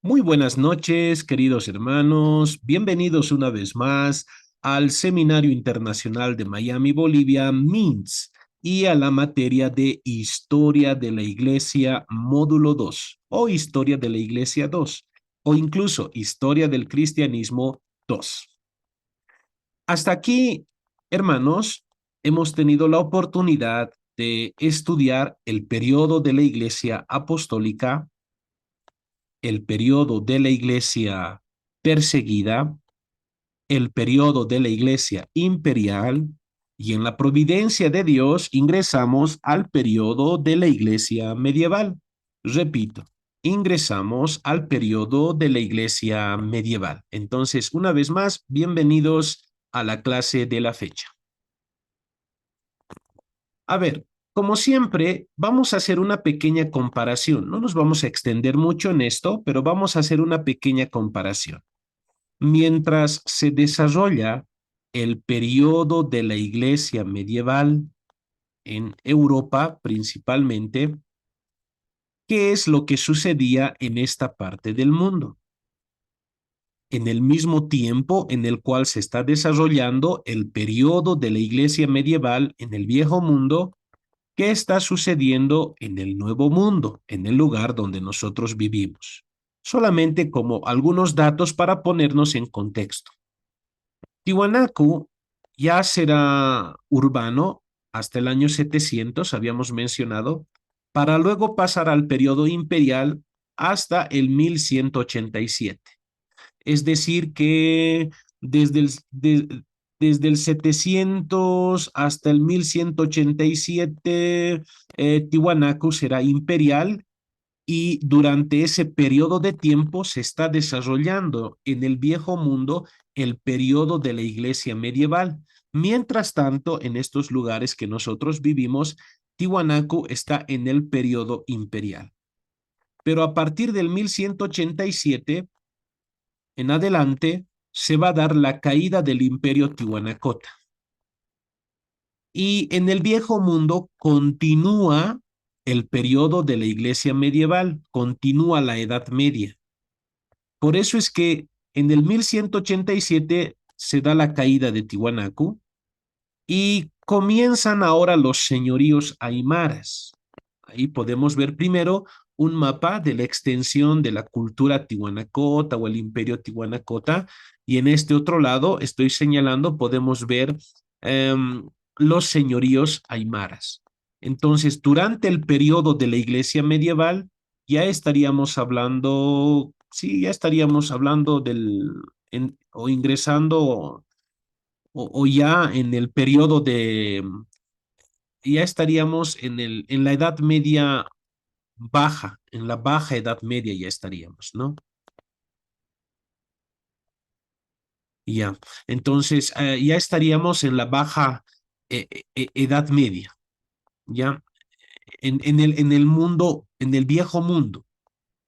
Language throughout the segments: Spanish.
Muy buenas noches, queridos hermanos. Bienvenidos una vez más al Seminario Internacional de Miami, Bolivia, MINS, y a la materia de Historia de la Iglesia, módulo 2, o Historia de la Iglesia 2, o incluso Historia del Cristianismo 2. Hasta aquí, hermanos, hemos tenido la oportunidad de estudiar el periodo de la Iglesia Apostólica, el periodo de la iglesia perseguida, el periodo de la iglesia imperial, y en la providencia de Dios ingresamos al periodo de la iglesia medieval. Repito, ingresamos al periodo de la iglesia medieval. Entonces, una vez más, bienvenidos a la clase de la fecha. A ver, como siempre, vamos a hacer una pequeña comparación. No nos vamos a extender mucho en esto, pero vamos a hacer una pequeña comparación. Mientras se desarrolla el periodo de la iglesia medieval en Europa principalmente, ¿qué es lo que sucedía en esta parte del mundo? En el mismo tiempo en el cual se está desarrollando el periodo de la iglesia medieval en el viejo mundo, ¿qué está sucediendo en el nuevo mundo, en el lugar donde nosotros vivimos? Solamente como algunos datos para ponernos en contexto. Tiwanaku ya será urbano hasta el año 700, habíamos mencionado, para luego pasar al periodo imperial hasta el 1187. Es decir, que desde el, de- desde el 700 hasta el 1187, Tiwanaku será imperial, y durante ese periodo de tiempo se está desarrollando en el viejo mundo el periodo de la iglesia medieval. Mientras tanto, en estos lugares que nosotros vivimos, Tiwanaku está en el periodo imperial. Pero a partir del 1187 en adelante se va a dar la caída del imperio Tiwanacota. Y en el viejo mundo continúa el periodo de la iglesia medieval, continúa la Edad Media. Por eso es que en el 1187 se da la caída de Tiwanaku y comienzan ahora los señoríos aymaras. Ahí podemos ver primero un mapa de la extensión de la cultura tihuanacota o el imperio tihuanacota, y en este otro lado estoy señalando, podemos ver los señoríos aymaras. Entonces, durante el periodo de la iglesia medieval, ya estaríamos hablando, sí, ya estaríamos hablando o ingresando o ya en el periodo ya estaríamos en la Edad Media baja, en la baja Edad Media ya estaríamos, ¿no? Ya, entonces ya estaríamos en la baja Edad Media, ¿ya? En el mundo, en el viejo mundo.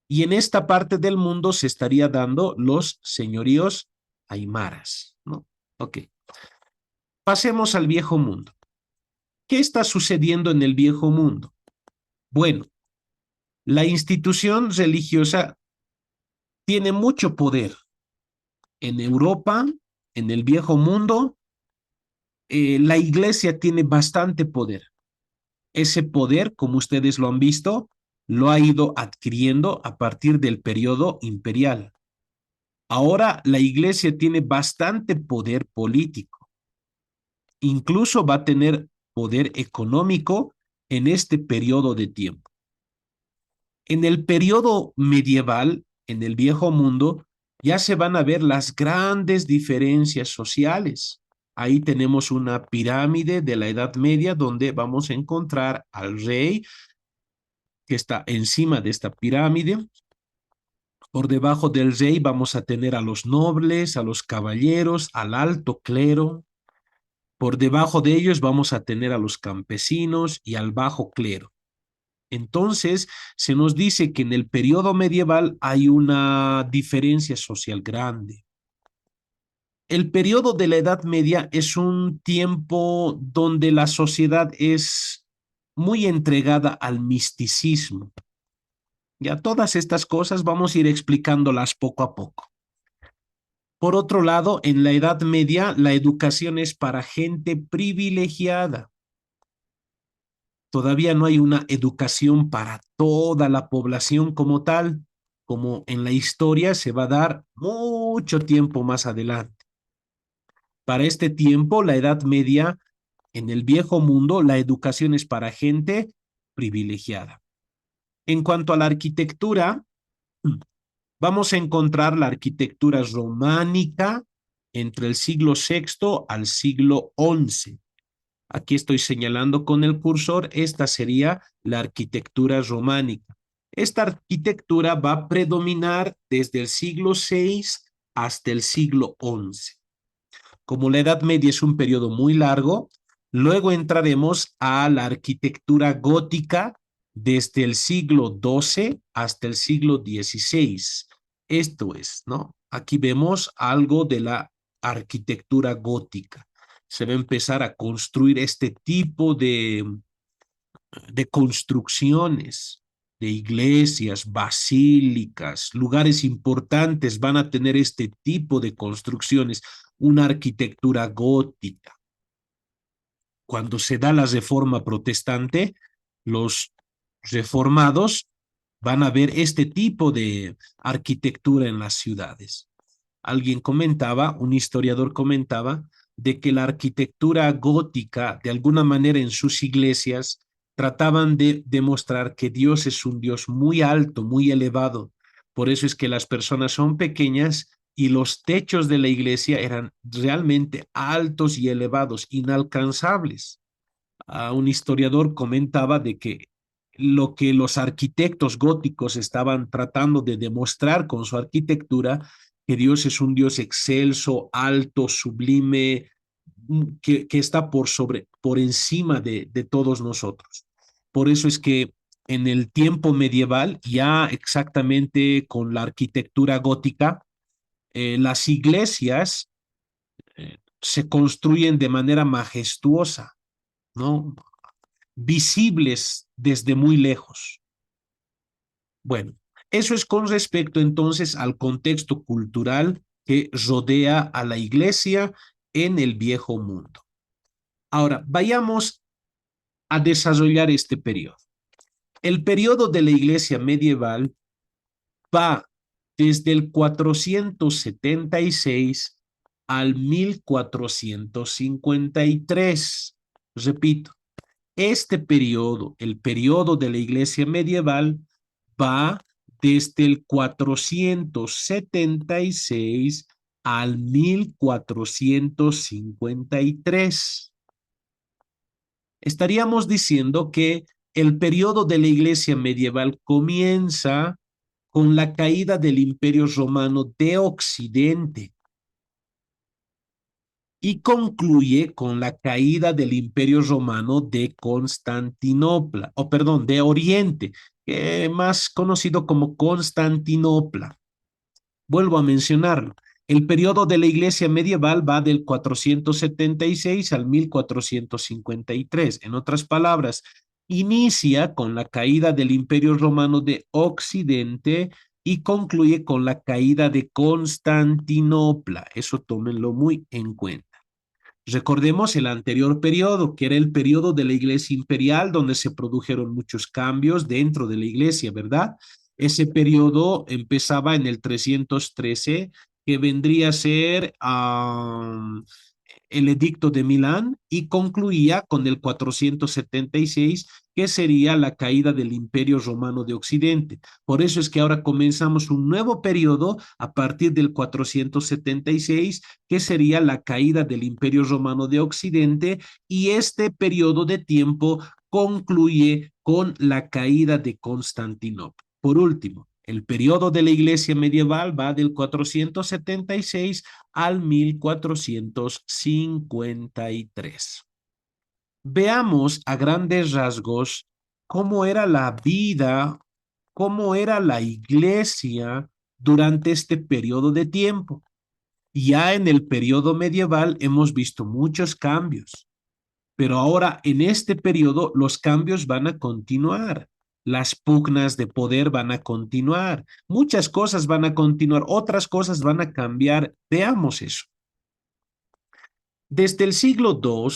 Y en esta parte del mundo se estaría dando los señoríos aymaras, ¿no? Ok, pasemos al viejo mundo. ¿Qué está sucediendo en el viejo mundo? Bueno, la institución religiosa tiene mucho poder en Europa, en el viejo mundo. La iglesia tiene bastante poder. Ese poder, como ustedes lo han visto, lo ha ido adquiriendo a partir del periodo imperial. Ahora la iglesia tiene bastante poder político, incluso va a tener poder económico en este periodo de tiempo. En el periodo medieval, en el viejo mundo, ya se van a ver las grandes diferencias sociales. Ahí tenemos una pirámide de la Edad Media donde vamos a encontrar al rey que está encima de esta pirámide. Por debajo del rey vamos a tener a los nobles, a los caballeros, al alto clero. Por debajo de ellos vamos a tener a los campesinos y al bajo clero. Entonces, se nos dice que en el periodo medieval hay una diferencia social grande. El periodo de la Edad Media es un tiempo donde la sociedad es muy entregada al misticismo. Ya todas estas cosas vamos a ir explicándolas poco a poco. Por otro lado, en la Edad Media, la educación es para gente privilegiada. Todavía no hay una educación para toda la población como tal, como en la historia se va a dar mucho tiempo más adelante. Para este tiempo, la Edad Media, en el viejo mundo, la educación es para gente privilegiada. En cuanto a la arquitectura, vamos a encontrar la arquitectura románica entre el siglo VI al siglo XI. Aquí estoy señalando con el cursor, esta sería la arquitectura románica. Esta arquitectura va a predominar desde el siglo VI hasta el siglo XI. Como la Edad Media es un periodo muy largo, luego entraremos a la arquitectura gótica desde el siglo XII hasta el siglo XVI. Esto es, ¿no? Aquí vemos algo de la arquitectura gótica. Se va a empezar a construir este tipo de construcciones, de iglesias, basílicas, lugares importantes van a tener este tipo de construcciones, una arquitectura gótica. Cuando se da la reforma protestante, los reformados van a ver este tipo de arquitectura en las ciudades. Alguien comentaba, un historiador comentaba, de que la arquitectura gótica, de alguna manera en sus iglesias, trataban de demostrar que Dios es un Dios muy alto, muy elevado. Por eso es que las personas son pequeñas y los techos de la iglesia eran realmente altos y elevados, inalcanzables. Un historiador comentaba de que lo que los arquitectos góticos estaban tratando de demostrar con su arquitectura, que Dios es un Dios excelso, alto, sublime, que está por encima de todos nosotros. Por eso es que en el tiempo medieval, ya exactamente con la arquitectura gótica, las iglesias se construyen de manera majestuosa, ¿no? Visibles desde muy lejos. Bueno, eso es con respecto entonces al contexto cultural que rodea a la iglesia en el viejo mundo. Ahora, vayamos a desarrollar este periodo. El periodo de la iglesia medieval va desde el 476 al 1453. Repito, este periodo, el periodo de la iglesia medieval, va desde el 476 al 1453. Estaríamos diciendo que el periodo de la iglesia medieval comienza con la caída del Imperio Romano de Occidente y concluye con la caída del Imperio Romano de Constantinopla, o perdón, de Oriente, más conocido como Constantinopla. Vuelvo a mencionarlo. El periodo de la iglesia medieval va del 476 al 1453. En otras palabras, inicia con la caída del Imperio Romano de Occidente y concluye con la caída de Constantinopla. Eso tómenlo muy en cuenta. Recordemos el anterior periodo, que era el periodo de la Iglesia imperial, donde se produjeron muchos cambios dentro de la Iglesia, ¿verdad? Ese periodo empezaba en el 313, que vendría a ser el edicto de Milán, y concluía con el 476, que sería la caída del Imperio Romano de Occidente. Por eso es que ahora comenzamos un nuevo periodo a partir del 476, que sería la caída del Imperio Romano de Occidente, y este periodo de tiempo concluye con la caída de Constantinopla. Por último, el periodo de la iglesia medieval va del 476 al 1453. Veamos a grandes rasgos cómo era la vida, cómo era la iglesia durante este periodo de tiempo. Ya en el periodo medieval hemos visto muchos cambios, pero ahora en este periodo los cambios van a continuar. Las pugnas de poder van a continuar, muchas cosas van a continuar, otras cosas van a cambiar. Veamos eso. Desde el siglo II,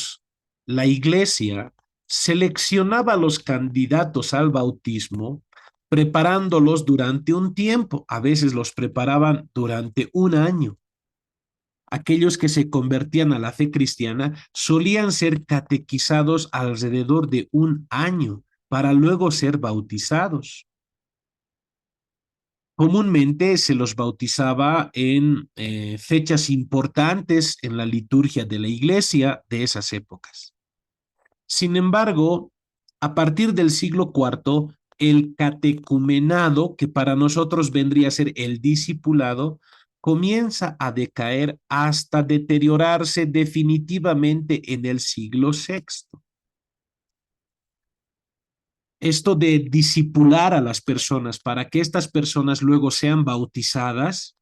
la Iglesia seleccionaba a los candidatos al bautismo, preparándolos durante un tiempo. A veces los preparaban durante un año. Aquellos que se convertían a la fe cristiana solían ser catequizados alrededor de un año para luego ser bautizados. Comúnmente se los bautizaba en fechas importantes en la liturgia de la iglesia de esas épocas. Sin embargo, a partir del siglo IV, el catecumenado, que para nosotros vendría a ser el discipulado, comienza a decaer hasta deteriorarse definitivamente en el siglo VI. Esto de discipular a las personas para que estas personas luego sean bautizadas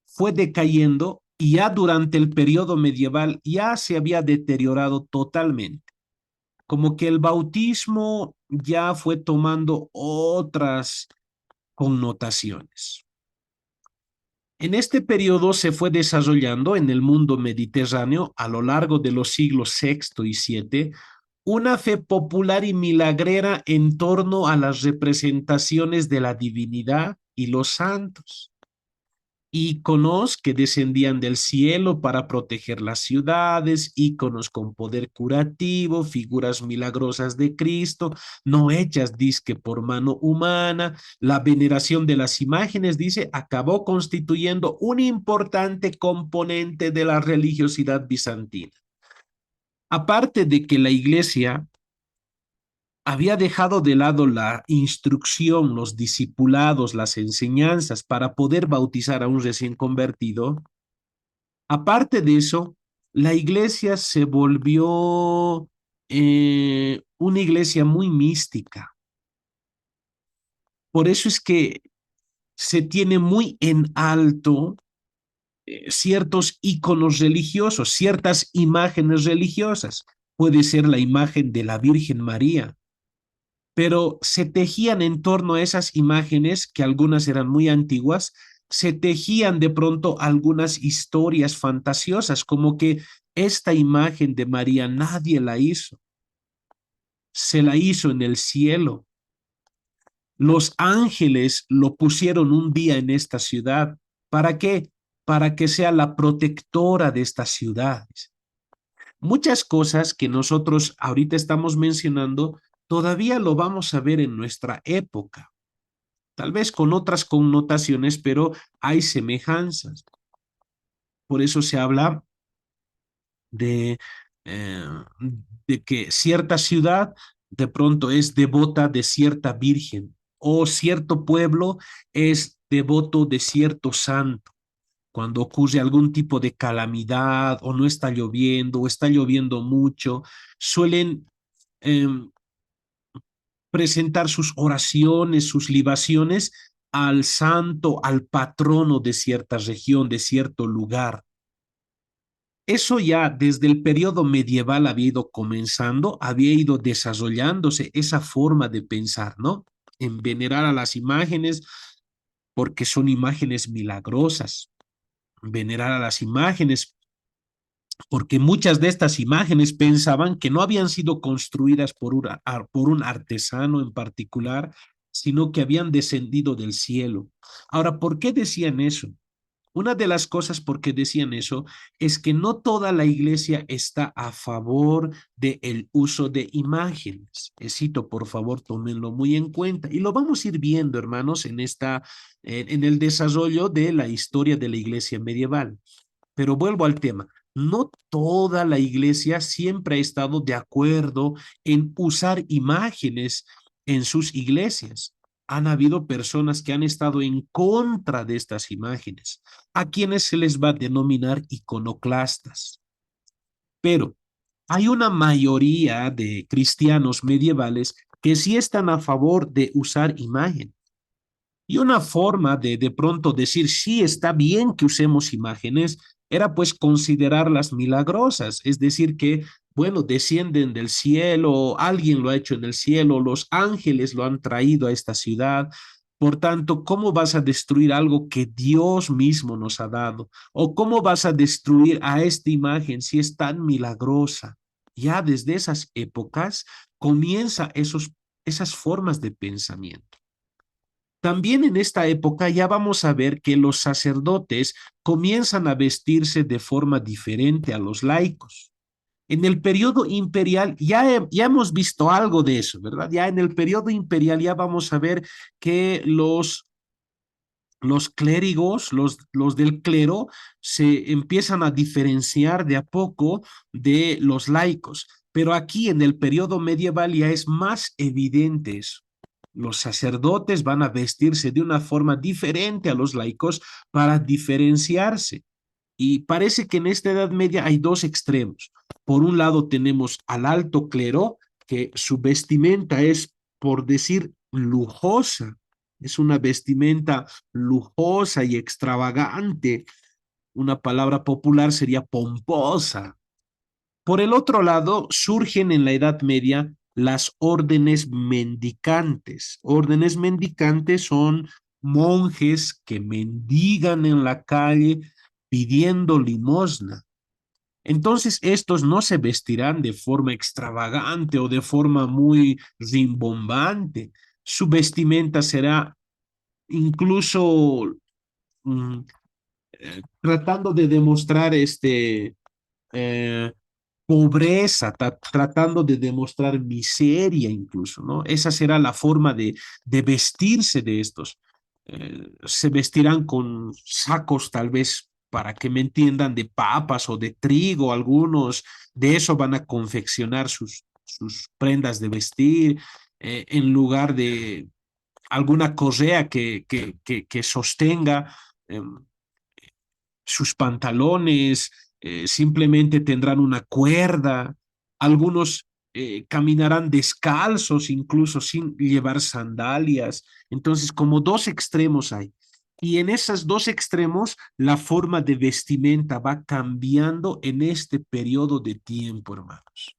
fue decayendo y ya durante el periodo medieval ya se había deteriorado totalmente. Como que el bautismo ya fue tomando otras connotaciones. En este periodo se fue desarrollando en el mundo mediterráneo a lo largo de los siglos VI y VII una fe popular y milagrera en torno a las representaciones de la divinidad y los santos. Íconos que descendían del cielo para proteger las ciudades, íconos con poder curativo, figuras milagrosas de Cristo, no hechas disque por mano humana. La veneración de las imágenes, dice, acabó constituyendo un importante componente de la religiosidad bizantina. Aparte de que la iglesia había dejado de lado la instrucción, los discipulados, las enseñanzas para poder bautizar a un recién convertido. Aparte de eso, la iglesia se volvió una iglesia muy mística. Por eso es que se tiene muy en alto ciertos íconos religiosos, ciertas imágenes religiosas. Puede ser la imagen de la Virgen María, pero se tejían en torno a esas imágenes, que algunas eran muy antiguas, se tejían de pronto algunas historias fantasiosas, como que esta imagen de María nadie la hizo, se la hizo en el cielo. Los ángeles lo pusieron un día en esta ciudad. ¿Para qué? Para que sea la protectora de estas ciudades. Muchas cosas que nosotros ahorita estamos mencionando, todavía lo vamos a ver en nuestra época, tal vez con otras connotaciones, pero hay semejanzas. Por eso se habla de, eh, de que cierta ciudad de pronto es devota de cierta virgen o cierto pueblo es devoto de cierto santo. Cuando ocurre algún tipo de calamidad o no está lloviendo o está lloviendo mucho, suelen eh, presentar sus oraciones, sus libaciones al santo, al patrono de cierta región, de cierto lugar. Eso ya desde el periodo medieval había ido comenzando, había ido desarrollándose esa forma de pensar, ¿no? En venerar a las imágenes porque son imágenes milagrosas, venerar a las imágenes porque muchas de estas imágenes pensaban que no habían sido construidas por un artesano en particular, sino que habían descendido del cielo. Ahora, ¿por qué decían eso? Una de las cosas por qué decían eso es que no toda la iglesia está a favor del uso de imágenes. Cito, por favor, tómenlo muy en cuenta. Y lo vamos a ir viendo, hermanos, en el desarrollo de la historia de la iglesia medieval. Pero vuelvo al tema. No toda la iglesia siempre ha estado de acuerdo en usar imágenes en sus iglesias. Han habido personas que han estado en contra de estas imágenes, a quienes se les va a denominar iconoclastas. Pero hay una mayoría de cristianos medievales que sí están a favor de usar imágenes. Y una forma de pronto decir, sí, está bien que usemos imágenes, era pues considerarlas milagrosas, es decir, que bueno, descienden del cielo, alguien lo ha hecho en el cielo, los ángeles lo han traído a esta ciudad. Por tanto, ¿cómo vas a destruir algo que Dios mismo nos ha dado? ¿O cómo vas a destruir a esta imagen si es tan milagrosa? Ya desde esas épocas comienza esas formas de pensamiento. También en esta época ya vamos a ver que los sacerdotes comienzan a vestirse de forma diferente a los laicos. En el periodo imperial ya hemos visto algo de eso, ¿verdad? Ya en el periodo imperial ya vamos a ver que los clérigos, los del clero, se empiezan a diferenciar de a poco de los laicos. Pero aquí en el periodo medieval ya es más evidente eso. Los sacerdotes van a vestirse de una forma diferente a los laicos para diferenciarse. Y parece que en esta Edad Media hay dos extremos. Por un lado tenemos al alto clero, que su vestimenta es, por decir, lujosa. Es una vestimenta lujosa y extravagante. Una palabra popular sería pomposa. Por el otro lado, surgen en la Edad Media las órdenes mendicantes. Órdenes mendicantes son monjes que mendigan en la calle pidiendo limosna. Entonces, estos no se vestirán de forma extravagante o de forma muy rimbombante. Su vestimenta será incluso tratando de demostrar eh, pobreza, tratando de demostrar miseria incluso, ¿no? Esa será la forma de vestirse de estos. Se vestirán con sacos tal vez, para que me entiendan, de papas o de trigo, algunos de eso van a confeccionar sus prendas de vestir, en lugar de alguna correa que sostenga. Sus pantalones, simplemente tendrán una cuerda, algunos caminarán descalzos, incluso sin llevar sandalias. Entonces, como dos extremos hay. Y en esos dos extremos, la forma de vestimenta va cambiando en este periodo de tiempo, hermanos.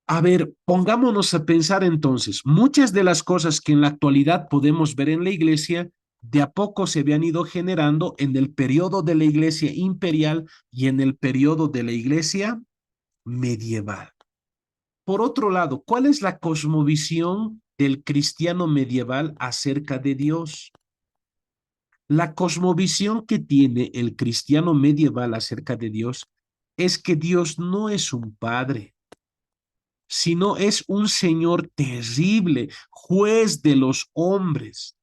A ver, pongámonos a pensar entonces, muchas de las cosas que en la actualidad podemos ver en la iglesia, de a poco se habían ido generando en el periodo de la iglesia imperial y en el periodo de la iglesia medieval. Por otro lado, ¿cuál es la cosmovisión del cristiano medieval acerca de Dios? La cosmovisión que tiene el cristiano medieval acerca de Dios es que Dios no es un padre, sino es un Señor terrible, juez de los hombres.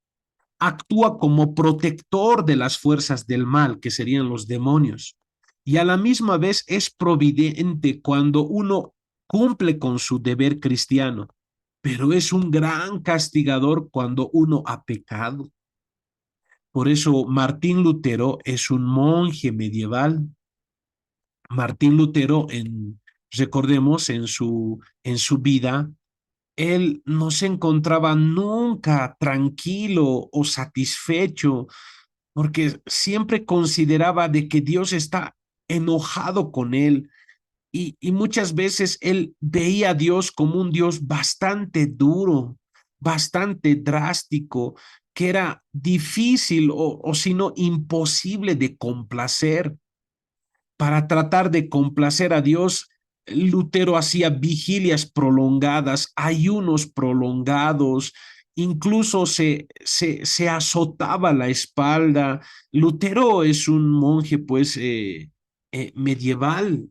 Actúa como protector de las fuerzas del mal, que serían los demonios. Y a la misma vez es providente cuando uno cumple con su deber cristiano, pero es un gran castigador cuando uno ha pecado. Por eso Martín Lutero es un monje medieval. Martín Lutero, recordemos, en su vida, él no se encontraba nunca tranquilo o satisfecho, porque siempre consideraba de que Dios está enojado con él, y muchas veces él veía a Dios como un Dios bastante duro, bastante drástico, que era difícil o si no imposible de complacer. Para tratar de complacer a Dios, Lutero hacía vigilias prolongadas, ayunos prolongados, incluso se azotaba la espalda. Lutero es un monje, pues, medieval,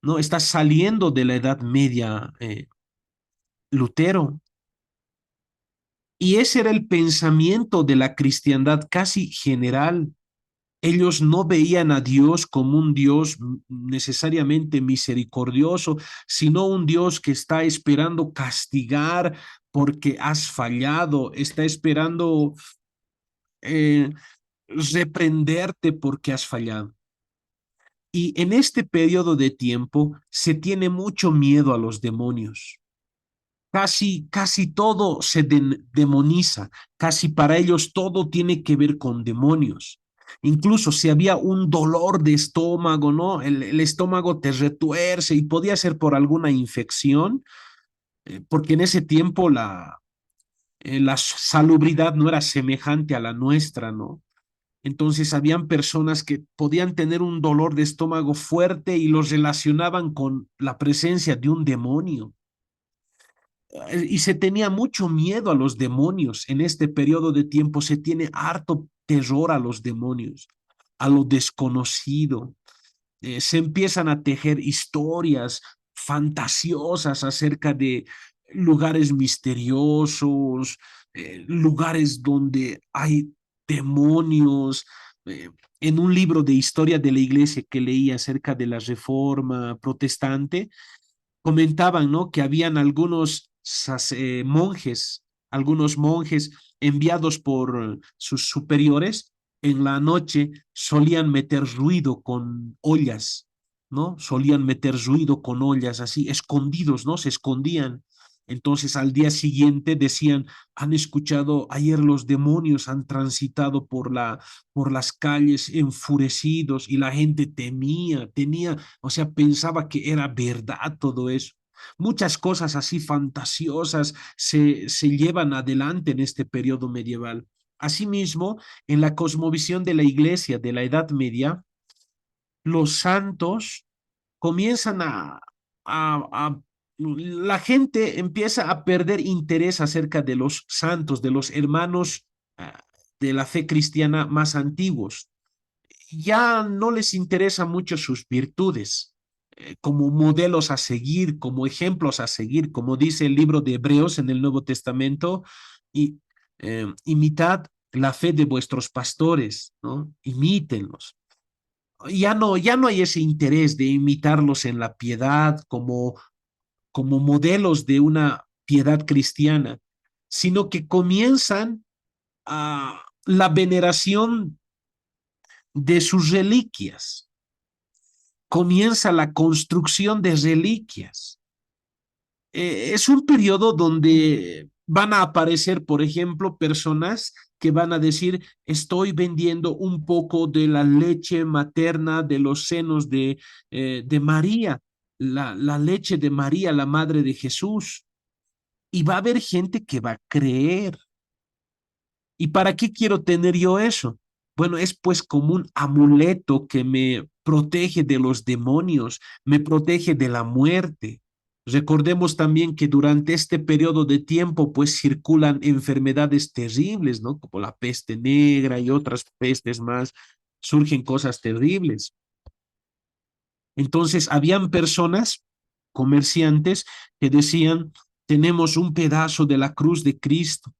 ¿no? Está saliendo de la Edad Media, Lutero. Y ese era el pensamiento de la cristiandad casi general. Ellos no veían a Dios como un Dios necesariamente misericordioso, sino un Dios que está esperando castigar porque has fallado, está esperando eh, reprenderte porque has fallado. Y en este periodo de tiempo se tiene mucho miedo a los demonios. Casi todo se demoniza, casi para ellos todo tiene que ver con demonios. Incluso si había un dolor de estómago, ¿no? El estómago te retuerce y podía ser por alguna infección, porque en ese tiempo la salubridad no era semejante a la nuestra, ¿no? Entonces habían personas que podían tener un dolor de estómago fuerte y los relacionaban con la presencia de un demonio. Y se tenía mucho miedo a los demonios en este periodo de tiempo, se tiene harto terror a los demonios, a lo desconocido. Se empiezan a tejer historias fantasiosas acerca de lugares misteriosos, lugares donde hay demonios. Eh, en un libro de historia de la iglesia que leí acerca de la reforma protestante, comentaban, ¿no? Que habían algunos monjes enviados por sus superiores, en la noche solían meter ruido con ollas, ¿no? Solían meter ruido con ollas así, escondidos, ¿no? Se escondían. Entonces al día siguiente decían, han escuchado, ayer los demonios han transitado por las calles enfurecidos y la gente tenía, o sea, pensaba que era verdad todo eso. Muchas cosas así fantasiosas se llevan adelante en este periodo medieval. Asimismo, en la cosmovisión de la iglesia de la Edad Media, los santos comienzan la gente empieza a perder interés acerca de los santos, de los hermanos de la fe cristiana más antiguos. Ya no les interesa mucho sus virtudes como modelos a seguir, como ejemplos a seguir, como dice el libro de Hebreos en el Nuevo Testamento, y imitad la fe de vuestros pastores, ¿no? Imítenlos. Ya no hay ese interés de imitarlos en la piedad como modelos de una piedad cristiana, sino que comienzan a la veneración de sus reliquias, comienza la construcción de reliquias. Es un periodo donde van a aparecer, por ejemplo, personas que van a decir, estoy vendiendo un poco de la leche materna de los senos de María, la leche de María, la madre de Jesús. Y va a haber gente que va a creer. ¿Y para qué quiero tener yo eso? Bueno, es pues como un amuleto que me protege de los demonios, me protege de la muerte. Recordemos también que durante este periodo de tiempo pues circulan enfermedades terribles, ¿no? Como la peste negra y otras pestes más, surgen cosas terribles. Entonces, habían personas, comerciantes, que decían, tenemos un pedazo de la cruz de Cristo.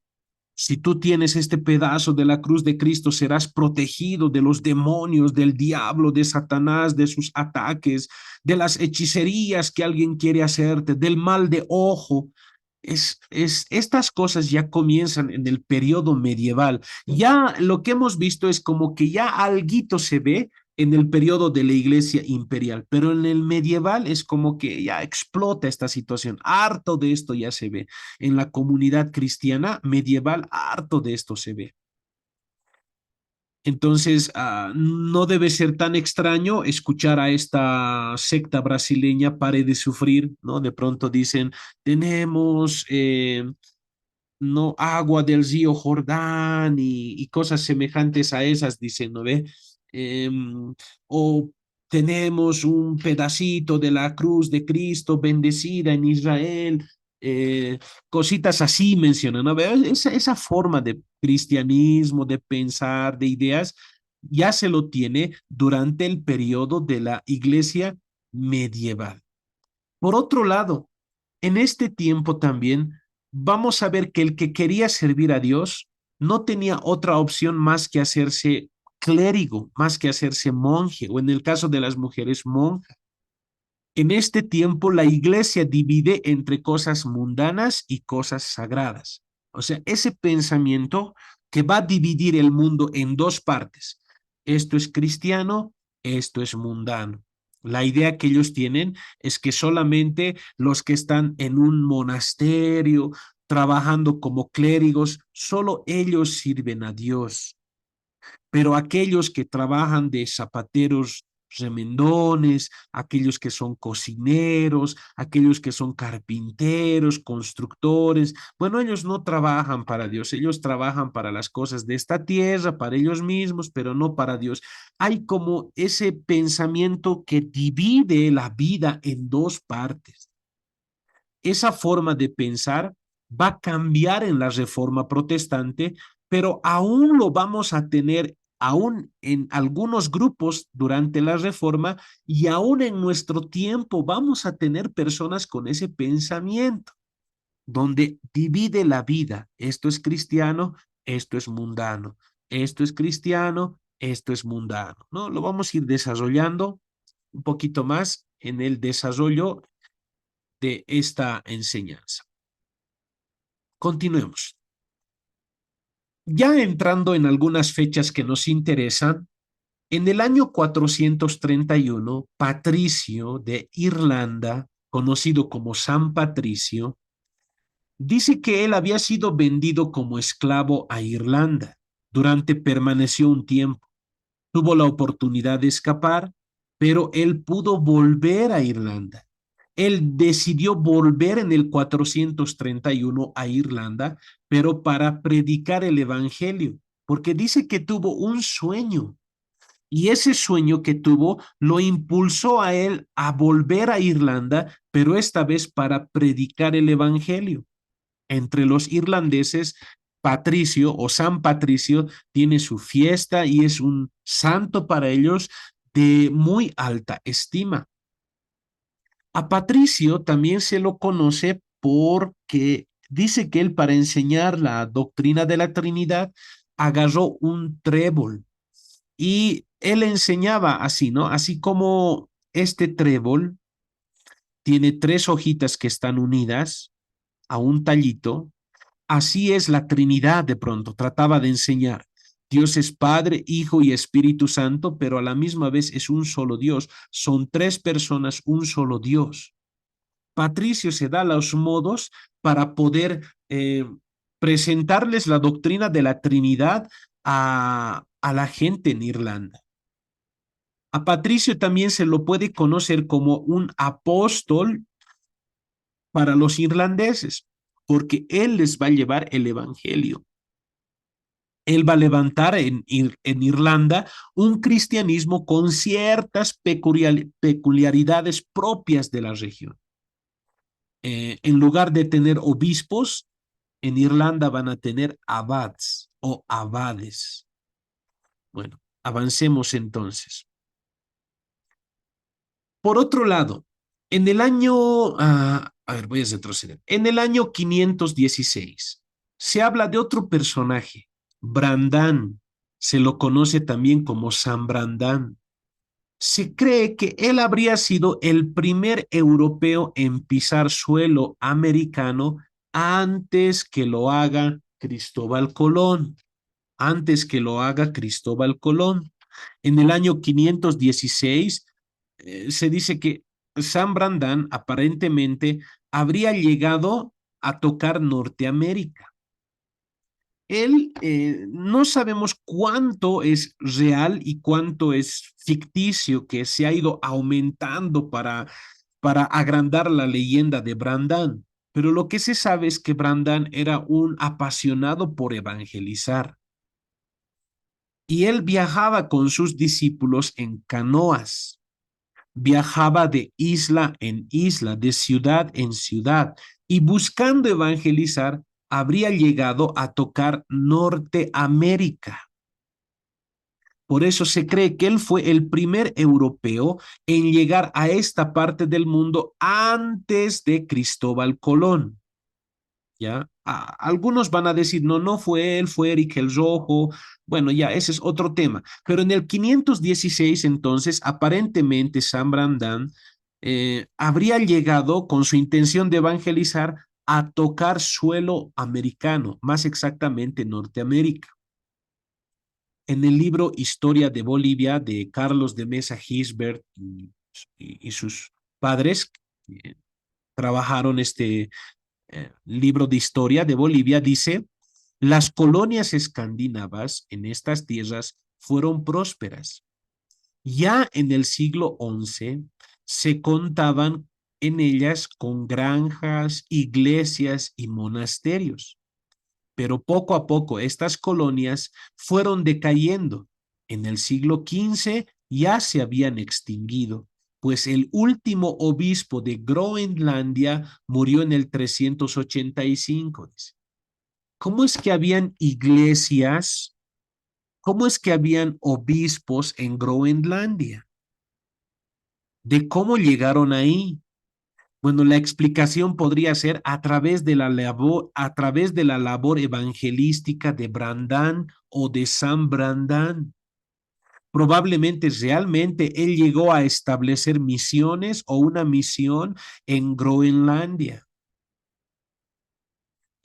Si tú tienes este pedazo de la cruz de Cristo, serás protegido de los demonios, del diablo, de Satanás, de sus ataques, de las hechicerías que alguien quiere hacerte, del mal de ojo. Estas cosas ya comienzan en el periodo medieval. Ya lo que hemos visto es como que ya alguito se ve en el periodo de la iglesia imperial, pero en el medieval es como que ya explota esta situación. Harto de esto ya se ve. En la comunidad cristiana medieval, harto de esto se ve. Entonces, no debe ser tan extraño escuchar a esta secta brasileña Pare de Sufrir, ¿no? De pronto dicen, tenemos no agua del río Jordán y cosas semejantes a esas, dicen, ¿no ve? O tenemos un pedacito de la cruz de Cristo bendecida en Israel, cositas así mencionan, ¿no ve? Esa forma de cristianismo, de pensar, de ideas, ya se lo tiene durante el periodo de la iglesia medieval. Por otro lado, en este tiempo también vamos a ver que el que quería servir a Dios no tenía otra opción más que hacerse clérigo, más que hacerse monje, o en el caso de las mujeres, monja. En este tiempo la iglesia divide entre cosas mundanas y cosas sagradas. O sea, ese pensamiento que va a dividir el mundo en dos partes. Esto es cristiano, esto es mundano. La idea que ellos tienen es que solamente los que están en un monasterio, trabajando como clérigos, solo ellos sirven a Dios. Pero aquellos que trabajan de zapateros remendones, aquellos que son cocineros, aquellos que son carpinteros, constructores, bueno, ellos no trabajan para Dios, ellos trabajan para las cosas de esta tierra, para ellos mismos, pero no para Dios. Hay como ese pensamiento que divide la vida en dos partes. Esa forma de pensar va a cambiar en la reforma protestante, pero aún lo vamos a tener aún en algunos grupos durante la reforma y aún en nuestro tiempo vamos a tener personas con ese pensamiento, donde divide la vida. Esto es cristiano, esto es mundano. Esto es cristiano, esto es mundano. ¿No? Lo vamos a ir desarrollando un poquito más en el desarrollo de esta enseñanza. Continuemos. Ya entrando en algunas fechas que nos interesan, en el año 431, Patricio de Irlanda, conocido como San Patricio, dice que él había sido vendido como esclavo a Irlanda. Durante permaneció un tiempo. Tuvo la oportunidad de escapar, pero él pudo volver a Irlanda. Él decidió volver en el 431 a Irlanda, pero para predicar el Evangelio, porque dice que tuvo un sueño y ese sueño que tuvo lo impulsó a él a volver a Irlanda, pero esta vez para predicar el Evangelio. Entre los irlandeses, Patricio o San Patricio tiene su fiesta y es un santo para ellos de muy alta estima. A Patricio también se lo conoce porque dice que él para enseñar la doctrina de la Trinidad agarró un trébol y él enseñaba así, ¿no? Así como este trébol tiene tres hojitas que están unidas a un tallito. Así es la Trinidad de pronto, trataba de enseñar. Dios es Padre, Hijo y Espíritu Santo, pero a la misma vez es un solo Dios. Son tres personas, un solo Dios. Patricio se da los modos para poder presentarles la doctrina de la Trinidad a la gente en Irlanda. A Patricio también se lo puede conocer como un apóstol para los irlandeses, porque él les va a llevar el Evangelio. Él va a levantar en Irlanda un cristianismo con ciertas peculiaridades propias de la región. En lugar de tener obispos, en Irlanda van a tener abads o abades. Bueno, avancemos entonces. Por otro lado, en el año, a ver, voy a retroceder. En el año 516 se habla de otro personaje, Brandán. Se lo conoce también como San Brandán. Se cree que él habría sido el primer europeo en pisar suelo americano antes que lo haga Cristóbal Colón. Antes que lo haga Cristóbal Colón. En el año 516 se dice que San Brandán aparentemente habría llegado a tocar Norteamérica. Él no sabemos cuánto es real y cuánto es ficticio que se ha ido aumentando para agrandar la leyenda de Brandán, pero lo que se sabe es que Brandán era un apasionado por evangelizar y él viajaba con sus discípulos en canoas. Viajaba de isla en isla, de ciudad en ciudad, y buscando evangelizar, habría llegado a tocar Norteamérica. Por eso se cree que él fue el primer europeo en llegar a esta parte del mundo antes de Cristóbal Colón. ¿Ya? Algunos van a decir, no, no fue él, fue Eric el Rojo. Bueno, ya, ese es otro tema. Pero en el 516, entonces, aparentemente San Brandán habría llegado con su intención de evangelizar a tocar suelo americano, más exactamente Norteamérica. En el libro Historia de Bolivia de Carlos de Mesa Gisbert y sus padres trabajaron este libro de historia de Bolivia, dice, Las colonias escandinavas en estas tierras fueron prósperas. Ya en el siglo XI se contaban en ellas con granjas, iglesias y monasterios, pero poco a poco estas colonias fueron decayendo. En el siglo XV ya se habían extinguido, pues el último obispo de Groenlandia murió en el 385. ¿Cómo es que habían iglesias? ¿Cómo es que habían obispos en Groenlandia? ¿De cómo llegaron ahí? Bueno, la explicación podría ser a través de la labor evangelística de Brandán o de San Brandán. Probablemente realmente él llegó a establecer misiones o una misión en Groenlandia.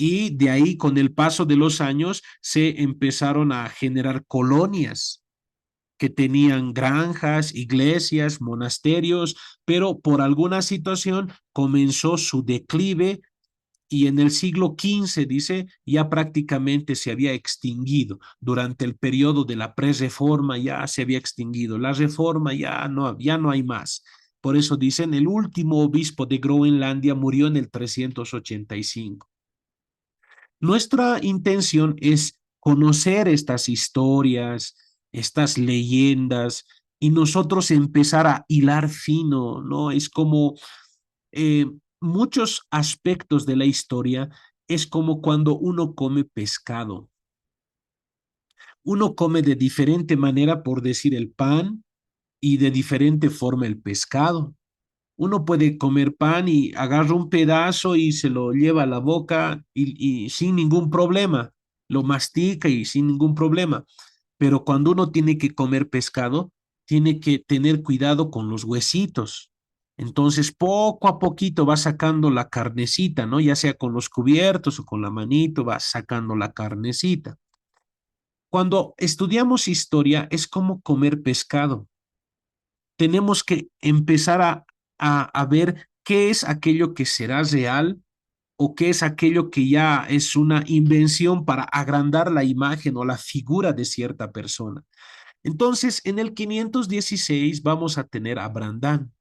Y de ahí, con el paso de los años, se empezaron a generar colonias que tenían granjas, iglesias, monasterios, pero por alguna situación comenzó su declive y en el siglo XV, dice, ya prácticamente se había extinguido. Durante el periodo de la pre-reforma ya se había extinguido. La reforma ya no hay más. Por eso dicen, el último obispo de Groenlandia murió en el 385. Nuestra intención es conocer estas historias, estas leyendas, y nosotros empezar a hilar fino, ¿no? Es como eh, muchos aspectos de la historia, es como cuando uno come pescado. Uno come de diferente manera, por decir, el pan y de diferente forma el pescado. Uno puede comer pan y agarra un pedazo y se lo lleva a la boca y sin ningún problema, lo mastica y sin ningún problema. Pero cuando uno tiene que comer pescado, tiene que tener cuidado con los huesitos. Entonces, poco a poquito va sacando la carnecita, ¿no? Ya sea con los cubiertos o con la manito, va sacando la carnecita. Cuando estudiamos historia, es como comer pescado. Tenemos que empezar a ver qué es aquello que será real o qué es aquello que ya es una invención para agrandar la imagen o la figura de cierta persona. Entonces, en el 516 vamos a tener a Brandán,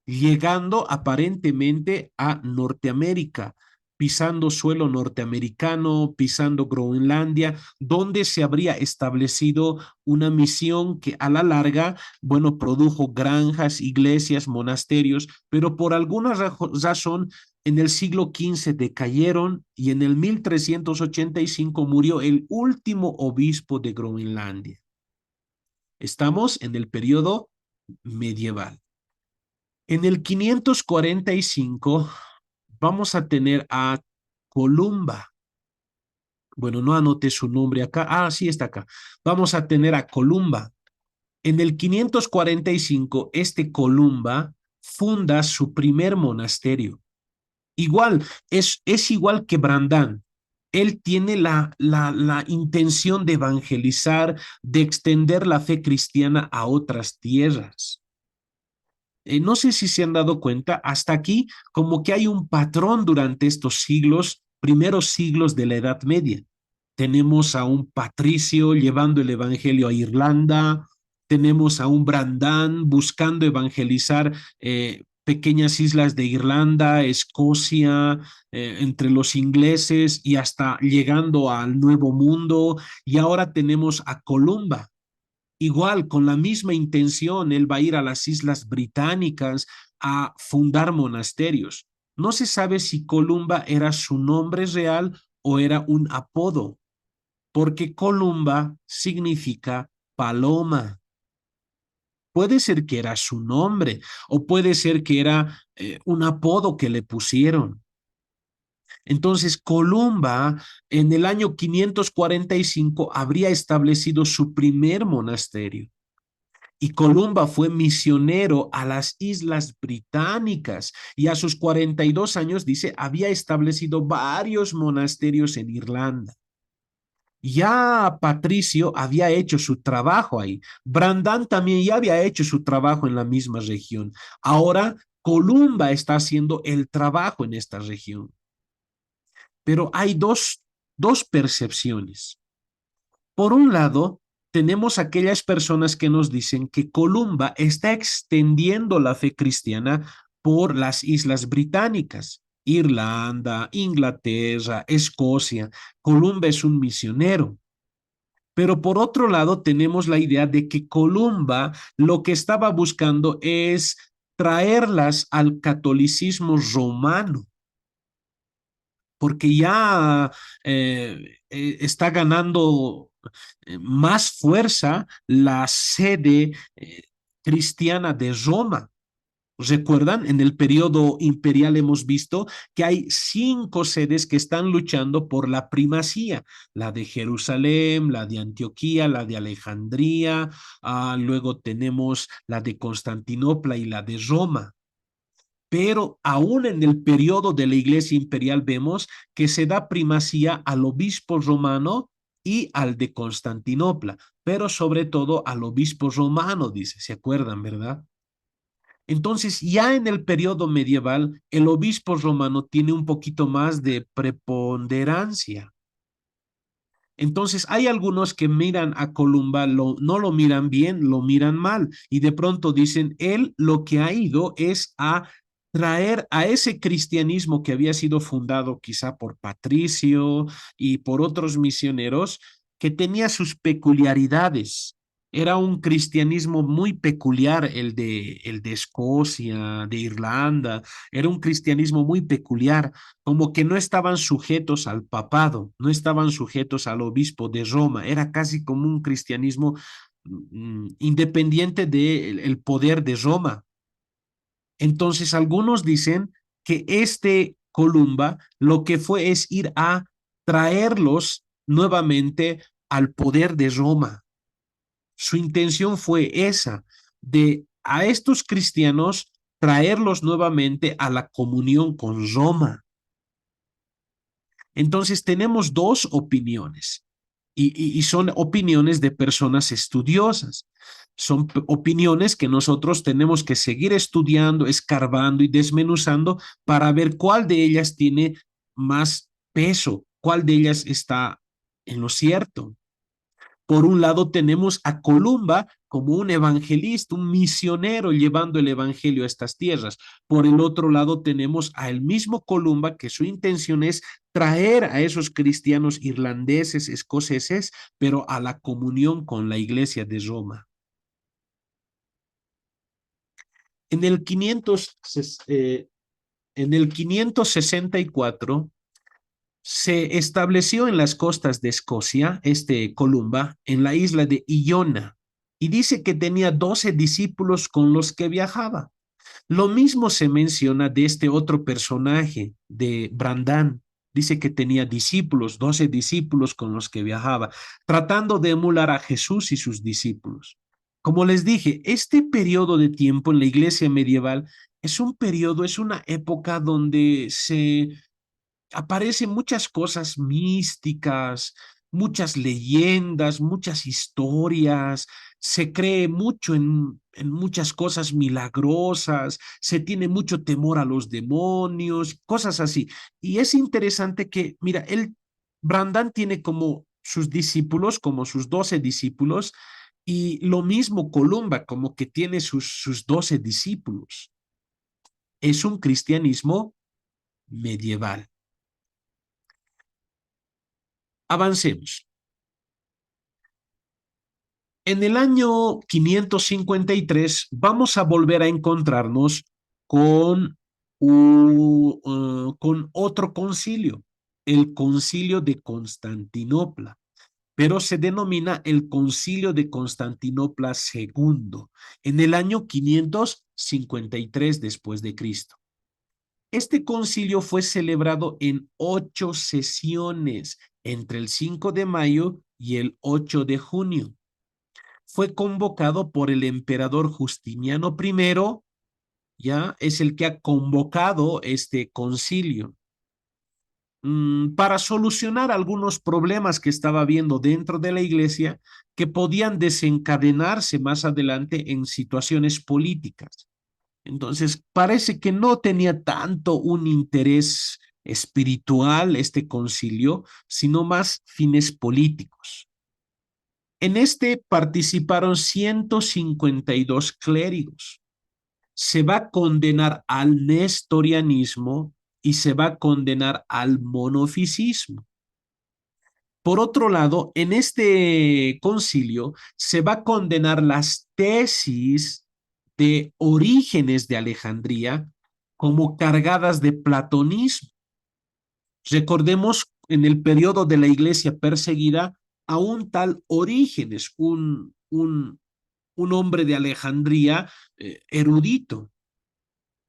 llegando aparentemente a Norteamérica, pisando suelo norteamericano, pisando Groenlandia, donde se habría establecido una misión que a la larga, bueno, produjo granjas, iglesias, monasterios, pero por alguna razón en el siglo XV decayeron y en el 1385 murió el último obispo de Groenlandia. Estamos en el periodo medieval. En el 545 vamos a tener a Columba. Bueno, no anoté su nombre acá. Ah, sí está acá. Vamos a tener a Columba. En el 545, este Columba funda su primer monasterio. Igual, es igual que Brandán. Él tiene la intención de evangelizar, de extender la fe cristiana a otras tierras. No sé si se han dado cuenta, hasta aquí como que hay un patrón durante estos siglos, primeros siglos de la Edad Media. Tenemos a un patricio llevando el evangelio a Irlanda, tenemos a un Brandán buscando evangelizar pequeñas islas de Irlanda, Escocia, entre los ingleses y hasta llegando al Nuevo Mundo. Y ahora tenemos a Columba. Igual, con la misma intención, él va a ir a las Islas Británicas a fundar monasterios. No se sabe si Columba era su nombre real o era un apodo, porque Columba significa paloma. Puede ser que era su nombre o puede ser que era un apodo que le pusieron. Entonces, Columba en el año 545 habría establecido su primer monasterio. Y Columba fue misionero a las Islas Británicas y a sus 42 años, dice, había establecido varios monasterios en Irlanda. Ya Patricio había hecho su trabajo ahí. Brandán también ya había hecho su trabajo en la misma región. Ahora Columba está haciendo el trabajo en esta región. Pero hay dos dos percepciones. Por un lado, tenemos aquellas personas que nos dicen que Columba está extendiendo la fe cristiana por las islas británicas, Irlanda, Inglaterra, Escocia. Columba es un misionero. Pero por otro lado, tenemos la idea de que Columba lo que estaba buscando es traerlas al catolicismo romano, porque ya está ganando más fuerza la sede cristiana de Roma. ¿Recuerdan? En el periodo imperial hemos visto que hay 5 sedes que están luchando por la primacía, la de Jerusalén, la de Antioquía, la de Alejandría, luego tenemos la de Constantinopla y la de Roma. Pero aún en el periodo de la Iglesia imperial vemos que se da primacía al obispo romano y al de Constantinopla, pero sobre todo al obispo romano, dice, ¿se acuerdan, verdad? Entonces, ya en el periodo medieval, el obispo romano tiene un poquito más de preponderancia. Entonces, hay algunos que miran a Columba, no lo miran bien, lo miran mal, y de pronto dicen, él lo que ha ido es a traer a ese cristianismo que había sido fundado quizá por Patricio y por otros misioneros, que tenía sus peculiaridades. Era un cristianismo muy peculiar el de Escocia, de Irlanda, era un cristianismo muy peculiar, como que no estaban sujetos al papado, no estaban sujetos al obispo de Roma, era casi como un cristianismo independiente del poder de Roma. Entonces, algunos dicen que este Columba lo que fue es ir a traerlos nuevamente al poder de Roma. Su intención fue esa, de a estos cristianos traerlos nuevamente a la comunión con Roma. Entonces tenemos dos opiniones y son opiniones de personas estudiosas. Son opiniones que nosotros tenemos que seguir estudiando, escarbando y desmenuzando para ver cuál de ellas tiene más peso, cuál de ellas está en lo cierto. Por un lado tenemos a Columba como un evangelista, un misionero llevando el evangelio a estas tierras. Por el otro lado tenemos al mismo Columba que su intención es traer a esos cristianos irlandeses, escoceses, pero a la comunión con la iglesia de Roma. En el 500, en el 564 se estableció en las costas de Escocia, Columba, en la isla de Iona, y dice que tenía 12 discípulos con los que viajaba. Lo mismo se menciona de este otro personaje, de Brandán. Dice que tenía discípulos, 12 discípulos con los que viajaba, tratando de emular a Jesús y sus discípulos. Como les dije, este periodo de tiempo en la iglesia medieval es un periodo, es una época donde se aparecen muchas cosas místicas, muchas leyendas, muchas historias, se cree mucho en muchas cosas milagrosas, se tiene mucho temor a los demonios, cosas así. Y es interesante que, mira, Brandán tiene como sus discípulos, como sus 12 discípulos, y lo mismo Columba, como que tiene sus 12 discípulos. Es un cristianismo medieval. Avancemos. En el año 553 vamos a volver a encontrarnos con otro concilio, el concilio de Constantinopla, pero se denomina el concilio de Constantinopla II, en el año 553 después de Cristo. Este concilio fue celebrado en 8 sesiones entre el 5 de mayo y el 8 de junio. Fue convocado por el emperador Justiniano I, ya es el que ha convocado este concilio para solucionar algunos problemas que estaba habiendo dentro de la iglesia que podían desencadenarse más adelante en situaciones políticas. Entonces, parece que no tenía tanto un interés espiritual este concilio, sino más fines políticos. En este participaron 152 clérigos. Se va a condenar al nestorianismo y se va a condenar al monofisismo. Por otro lado, en este concilio se va a condenar las tesis de Orígenes de Alejandría como cargadas de platonismo. Recordemos en el periodo de la iglesia perseguida a un tal Orígenes, un hombre de Alejandría erudito,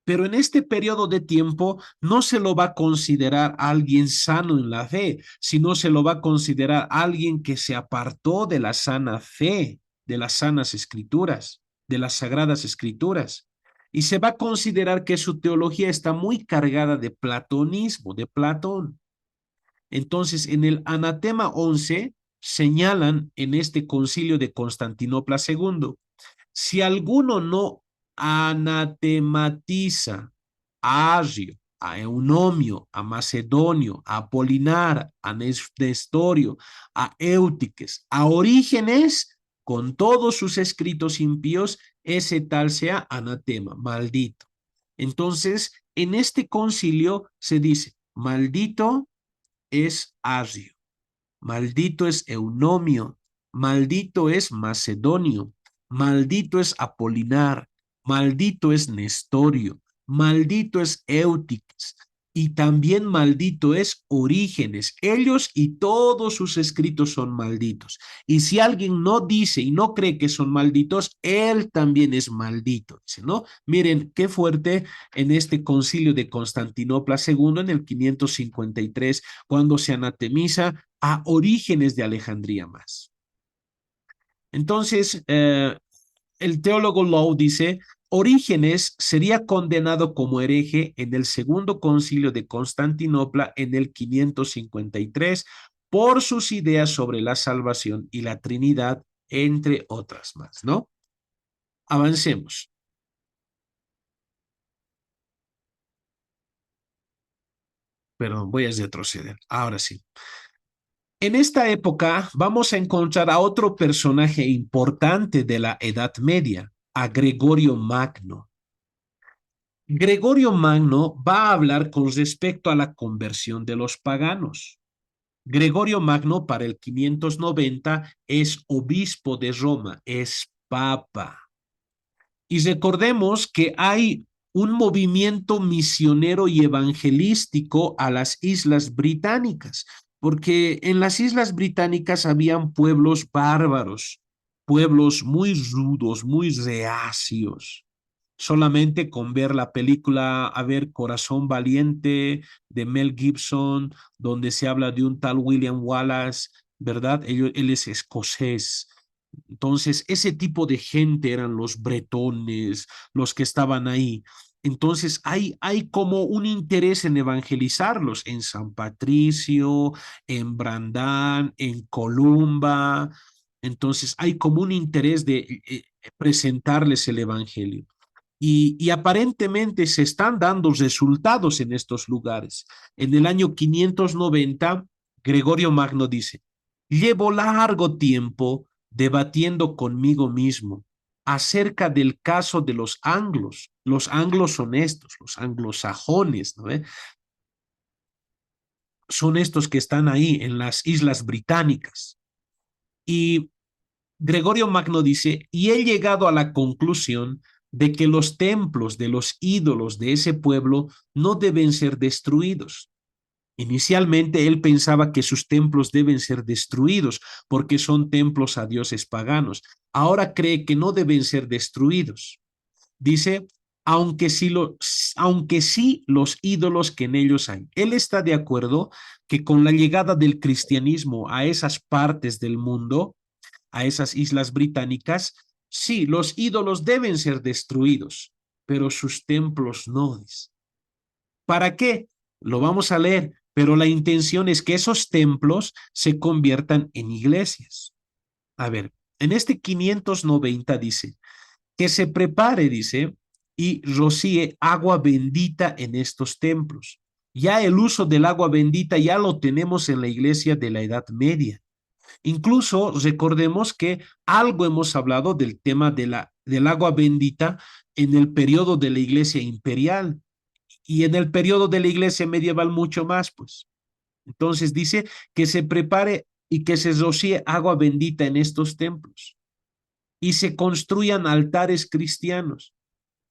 pero en este periodo de tiempo no se lo va a considerar alguien sano en la fe, sino se lo va a considerar alguien que se apartó de la sana fe, de las sanas escrituras, de las sagradas escrituras. Y se va a considerar que su teología está muy cargada de platonismo, de Platón. Entonces, en el Anatema 11 señalan en este concilio de Constantinopla II, si alguno no anatematiza a Arrio, a Eunomio, a Macedonio, a Apolinar, a Nestorio, a Eutiques, a Orígenes, con todos sus escritos impíos, ese tal sea anatema, maldito. Entonces, en este concilio se dice, maldito es Arrio, maldito es Eunomio, maldito es Macedonio, maldito es Apolinar, maldito es Nestorio, maldito es Eutiques, y también maldito es Orígenes. Ellos y todos sus escritos son malditos. Y si alguien no dice y no cree que son malditos, él también es maldito. Dice, ¿no? Miren qué fuerte en este concilio de Constantinopla II en el 553, cuando se anatemiza a Orígenes de Alejandría más. Entonces, el teólogo Lowe dice, Orígenes sería condenado como hereje en el segundo concilio de Constantinopla en el 553 por sus ideas sobre la salvación y la Trinidad, entre otras más, ¿no? Avancemos. Perdón, voy a retroceder. Ahora sí. En esta época vamos a encontrar a otro personaje importante de la Edad Media, a Gregorio Magno. Gregorio Magno va a hablar con respecto a la conversión de los paganos. Gregorio Magno para el 590 es obispo de Roma, es papa. Y recordemos que hay un movimiento misionero y evangelístico a las Islas Británicas, porque en las Islas Británicas habían pueblos bárbaros, pueblos muy rudos, muy reacios. Solamente con ver la película, a ver, Corazón Valiente de Mel Gibson, donde se habla de un tal William Wallace, ¿verdad? Él es escocés. Entonces, ese tipo de gente eran los bretones, los que estaban ahí. Entonces, hay como un interés en evangelizarlos en San Patricio, en Brandán, en Columba. Entonces, hay como un interés de presentarles el evangelio. Y aparentemente se están dando resultados en estos lugares. En el año 590, Gregorio Magno dice, llevo largo tiempo debatiendo conmigo mismo acerca del caso de los anglos son estos, los anglosajones, ¿no? Son estos que están ahí en las Islas Británicas. Y Gregorio Magno dice, y he llegado a la conclusión de que los templos de los ídolos de ese pueblo no deben ser destruidos. Inicialmente él pensaba que sus templos deben ser destruidos porque son templos a dioses paganos. Ahora cree que no deben ser destruidos. Dice, aunque sí los ídolos que en ellos hay. Él está de acuerdo que con la llegada del cristianismo a esas partes del mundo, a esas islas británicas, sí, los ídolos deben ser destruidos, pero sus templos no. ¿Para qué? Lo vamos a leer, pero la intención es que esos templos se conviertan en iglesias. A ver, en este 590 dice, que se prepare, dice, y rocíe agua bendita en estos templos, Ya el uso del agua bendita ya lo tenemos en la iglesia de la Edad Media. Incluso recordemos que algo hemos hablado del tema del agua bendita en el periodo de la iglesia imperial y en el periodo de la iglesia medieval mucho más, pues. Entonces dice que se prepare y que se rocíe agua bendita en estos templos y se construyan altares cristianos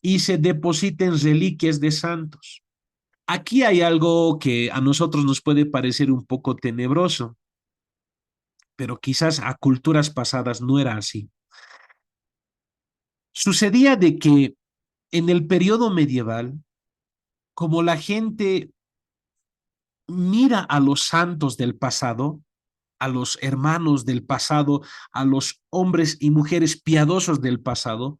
y se depositen reliquias de santos. Aquí hay algo que a nosotros nos puede parecer un poco tenebroso, pero quizás a culturas pasadas no era así. Sucedía de que en el periodo medieval, como la gente mira a los santos del pasado, a los hermanos del pasado, a los hombres y mujeres piadosos del pasado,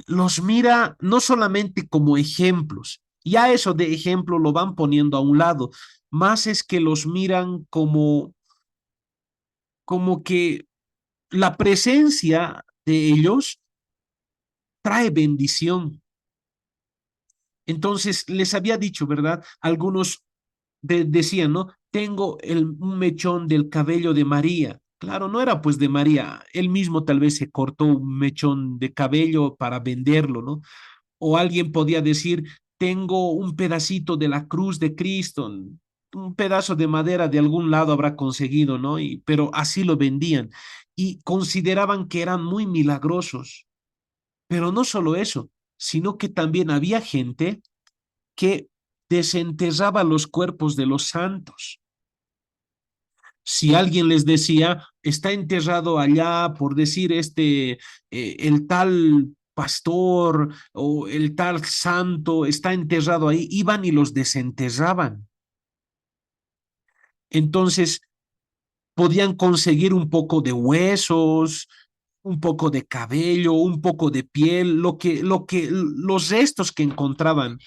los mira no solamente como ejemplos, ya eso de ejemplo lo van poniendo a un lado, más es que los miran como que la presencia de ellos trae bendición. Entonces les había dicho, ¿verdad? Algunos decían, ¿no? Tengo un mechón del cabello de María. Claro, no era pues de María. Él mismo tal vez se cortó un mechón de cabello para venderlo, ¿no? O alguien podía decir, tengo un pedacito de la cruz de Cristo, un pedazo de madera de algún lado habrá conseguido, ¿no? Pero así lo vendían y consideraban que eran muy milagrosos. Pero no solo eso, sino que también había gente que desenterraba los cuerpos de los santos. Si alguien les decía, está enterrado allá, por decir el tal pastor o el tal santo está enterrado ahí, iban y los desenterraban. Entonces, podían conseguir un poco de huesos, un poco de cabello, un poco de piel, los restos que encontraban.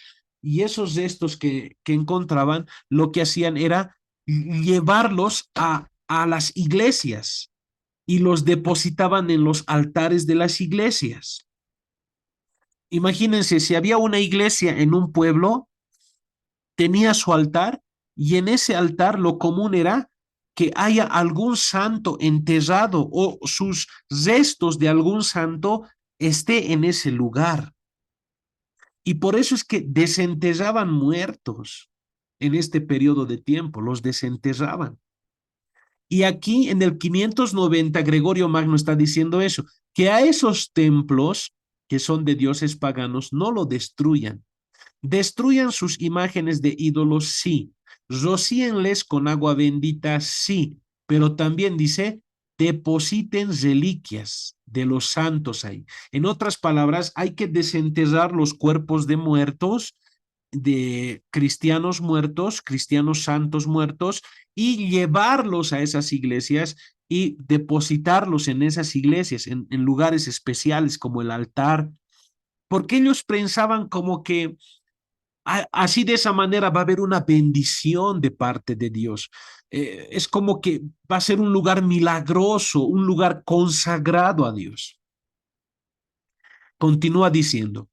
Y esos restos que encontraban, lo que hacían era llevarlos a las iglesias y los depositaban en los altares de las iglesias. Imagínense, si había una iglesia en un pueblo, tenía su altar y en ese altar lo común era que haya algún santo enterrado o sus restos de algún santo esté en ese lugar. Y por eso es que desenterraban muertos en este periodo de tiempo, los desenterraban. Y aquí en el 590 Gregorio Magno está diciendo eso, que a esos templos que son de dioses paganos no lo destruyan. Destruyan sus imágenes de ídolos, sí. Rocíenles con agua bendita, sí. Pero también dice, depositen reliquias de los santos ahí. En otras palabras, hay que desenterrar los cuerpos de muertos, de cristianos santos muertos, y llevarlos a esas iglesias y depositarlos en esas iglesias, en lugares especiales como el altar, porque ellos pensaban como que así de esa manera va a haber una bendición de parte de Dios. Es como que va a ser un lugar milagroso, un lugar consagrado a Dios. Continúa diciendo,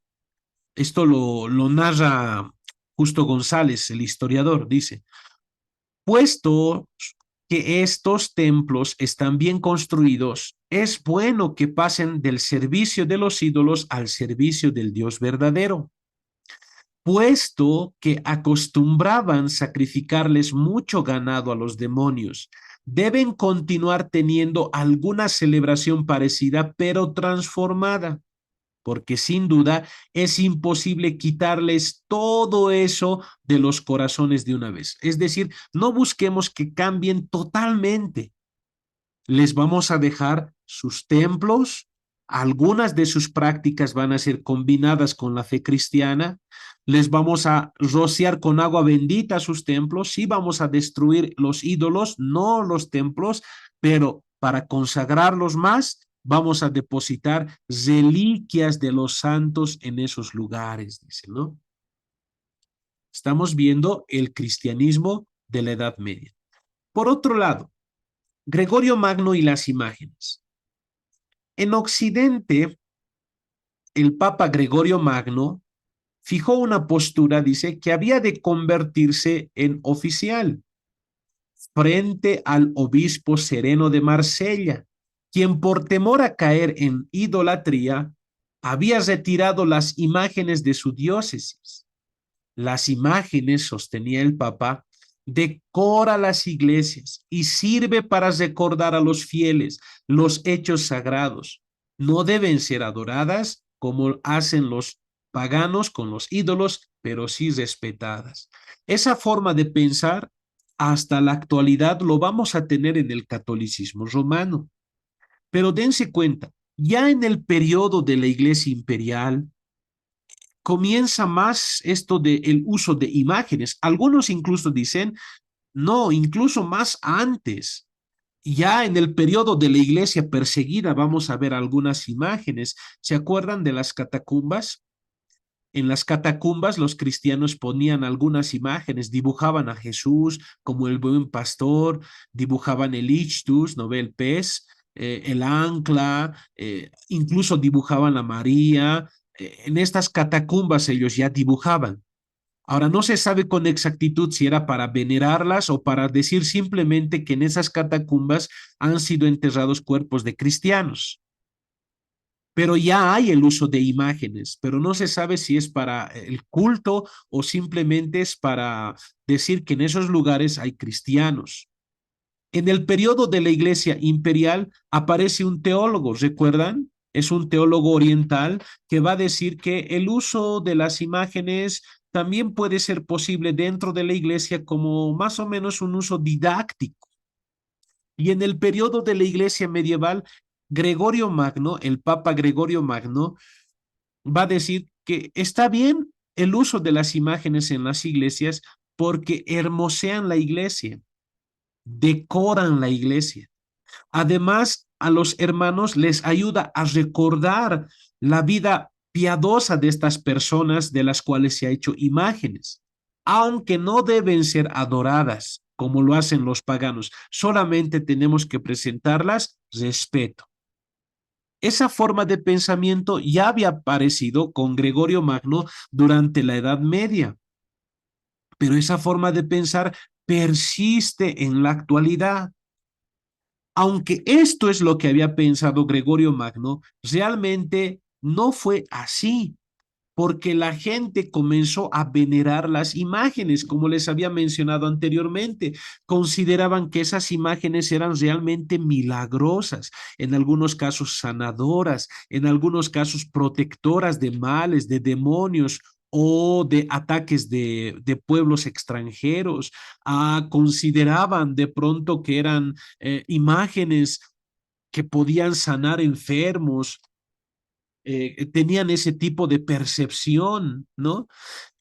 esto lo narra Justo González, el historiador, dice, puesto que estos templos están bien construidos, es bueno que pasen del servicio de los ídolos al servicio del Dios verdadero, puesto que acostumbraban sacrificarles mucho ganado a los demonios. Deben continuar teniendo alguna celebración parecida, pero transformada, porque sin duda es imposible quitarles todo eso de los corazones de una vez. Es decir, no busquemos que cambien totalmente, les vamos a dejar sus templos, algunas de sus prácticas van a ser combinadas con la fe cristiana, les vamos a rociar con agua bendita sus templos, sí vamos a destruir los ídolos, no los templos, pero para consagrarlos más, vamos a depositar reliquias de los santos en esos lugares, dice, ¿no? Estamos viendo el cristianismo de la Edad Media. Por otro lado, Gregorio Magno y las imágenes. En Occidente, el Papa Gregorio Magno fijó una postura, dice, que había de convertirse en oficial frente al obispo Sereno de Marsella, quien por temor a caer en idolatría había retirado las imágenes de su diócesis. Las imágenes, sostenía el Papa, decora las iglesias y sirve para recordar a los fieles los hechos sagrados. No deben ser adoradas como hacen los paganos con los ídolos, pero sí respetadas. Esa forma de pensar hasta la actualidad lo vamos a tener en el catolicismo romano. Pero dense cuenta, ya en el periodo de la Iglesia imperial, comienza más esto del uso de imágenes. Algunos incluso dicen, no, incluso más antes. Ya en el periodo de la iglesia perseguida vamos a ver algunas imágenes. ¿Se acuerdan de las catacumbas? En las catacumbas los cristianos ponían algunas imágenes, dibujaban a Jesús como el buen pastor, dibujaban el ictus, ¿no ve? El pez, el ancla, incluso dibujaban a María. En estas catacumbas ellos ya dibujaban. Ahora no se sabe con exactitud si era para venerarlas o para decir simplemente que en esas catacumbas han sido enterrados cuerpos de cristianos. Pero ya hay el uso de imágenes, pero no se sabe si es para el culto o simplemente es para decir que en esos lugares hay cristianos. En el periodo de la Iglesia imperial aparece un teólogo, ¿recuerdan? Es un teólogo oriental que va a decir que el uso de las imágenes también puede ser posible dentro de la Iglesia como más o menos un uso didáctico. Y en el periodo de la Iglesia medieval, Gregorio Magno, el Papa Gregorio Magno, va a decir que está bien el uso de las imágenes en las iglesias porque hermosean la iglesia, decoran la iglesia. Además, a los hermanos les ayuda a recordar la vida piadosa de estas personas de las cuales se ha hecho imágenes, aunque no deben ser adoradas como lo hacen los paganos, solamente tenemos que presentarlas respeto. Esa forma de pensamiento ya había aparecido con Gregorio Magno durante la Edad Media, pero esa forma de pensar persiste en la actualidad. Aunque esto es lo que había pensado Gregorio Magno, realmente no fue así, porque la gente comenzó a venerar las imágenes, como les había mencionado anteriormente. Consideraban que esas imágenes eran realmente milagrosas, en algunos casos sanadoras, en algunos casos protectoras de males, de demonios o de ataques de pueblos extranjeros. Consideraban de pronto que eran imágenes que podían sanar enfermos, tenían ese tipo de percepción, ¿no?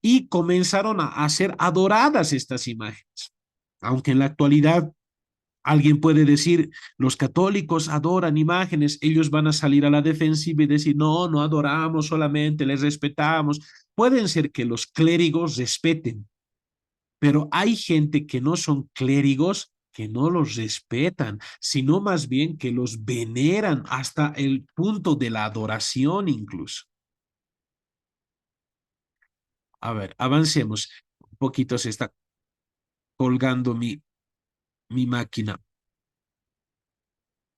Y comenzaron a ser adoradas estas imágenes. Aunque en la actualidad alguien puede decir, los católicos adoran imágenes, ellos van a salir a la defensiva y decir, no, no adoramos solamente, les respetamos. Pueden ser que los clérigos respeten, pero hay gente que no son clérigos que no los respetan, sino más bien que los veneran hasta el punto de la adoración incluso. A ver, avancemos. Un poquito se está colgando mi máquina.